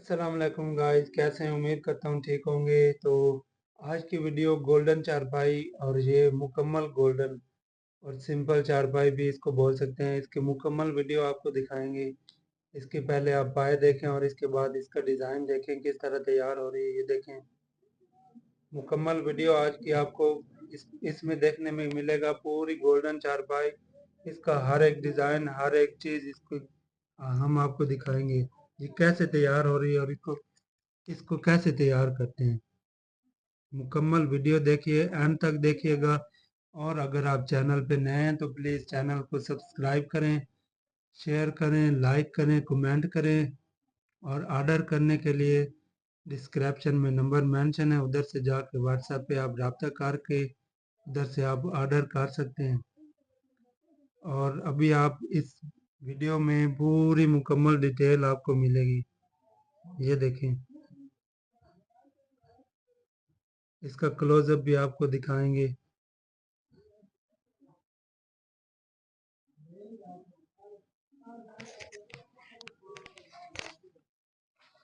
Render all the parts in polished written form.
अस्सलाम वालेकुम गाइस, कैसे हैं? उम्मीद करता हूँ ठीक होंगे। तो आज की वीडियो गोल्डन चारपाई और ये मुकम्मल गोल्डन और सिंपल चारपाई भी इसको बोल सकते हैं, इसकी मुकम्मल वीडियो आपको दिखाएंगे। इसके पहले आप पाए देखें और इसके बाद इसका डिज़ाइन देखें किस तरह तैयार हो रही है। ये देखें मुकम्मल वीडियो आज की आपको इसमें देखने में मिलेगा। पूरी गोल्डन चारपाई, इसका हर एक डिज़ाइन, हर एक चीज़ इसको हम आपको दिखाएंगे ये कैसे तैयार हो रही है और इसको इसको कैसे तैयार करते हैं। मुकम्मल वीडियो देखिए, एंड तक देखिएगा। और अगर आप चैनल पे नए हैं तो प्लीज़ चैनल को सब्सक्राइब करें, शेयर करें, लाइक करें, कमेंट करें। और ऑर्डर करने के लिए डिस्क्रिप्शन में नंबर मेंशन है, उधर से जाके व्हाट्सएप पे आप रब्ता करके उधर से आप ऑर्डर कर सकते हैं। और अभी आप इस वीडियो में पूरी मुकम्मल डिटेल आपको मिलेगी। ये देखें, इसका क्लोजअप भी आपको दिखाएंगे।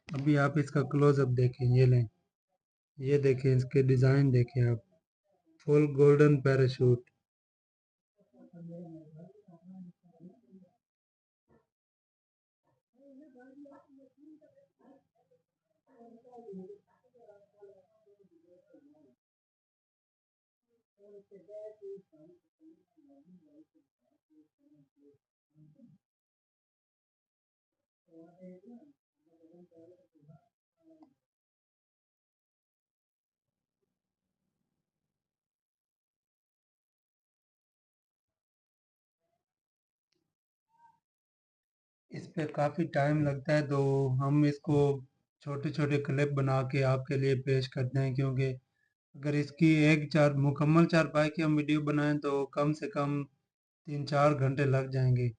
अभी आप इसका क्लोजअप देखें, ये लें, ये देखें, इसके डिज़ाइन देखें आप। Full golden parachute. इस पे काफ़ी टाइम लगता है, तो हम इसको छोटे छोटे क्लिप बना के आपके लिए पेश करते हैं, क्योंकि अगर इसकी एक चार मुकम्मल चारपाई की हम वीडियो बनाएं तो कम से कम 3-4 घंटे लग जाएंगे।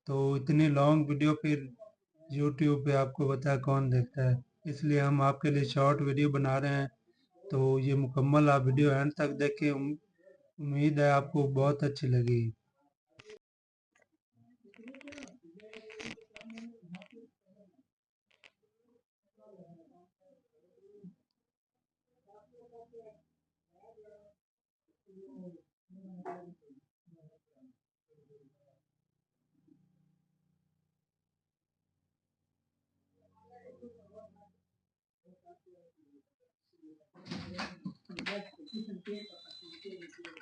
तो इतनी लॉन्ग वीडियो फिर यूट्यूब पे आपको पता है कौन देखता है, इसलिए हम आपके लिए शॉर्ट वीडियो बना रहे हैं। तो ये मुकम्मल आप वीडियो एंड तक देखें, उम्मीद है आपको बहुत अच्छी लगेगी।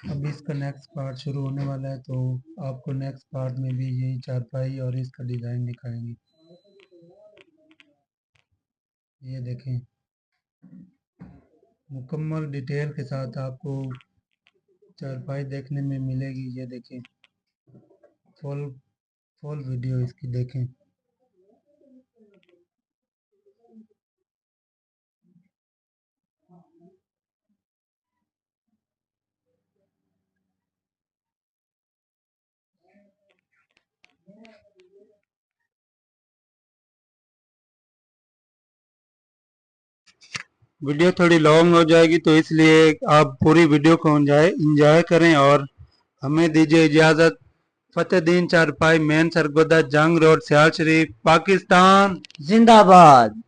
अब इसका नेक्स्ट पार्ट शुरू होने वाला है, तो आपको नेक्स्ट पार्ट में भी यही चारपाई और इसका डिज़ाइन दिखाएंगे। ये देखें, मुकम्मल डिटेल के साथ आपको चारपाई देखने में मिलेगी। ये देखें, फुल फुल वीडियो इसकी देखें। वीडियो थोड़ी लॉन्ग हो जाएगी, तो इसलिए आप पूरी वीडियो को इंजॉय करें और हमें दीजिए इजाज़त। फतेहदीन चारपाई, मेन सरगोदा, जंग रोड, सियाल शरीफ, पाकिस्तान जिंदाबाद।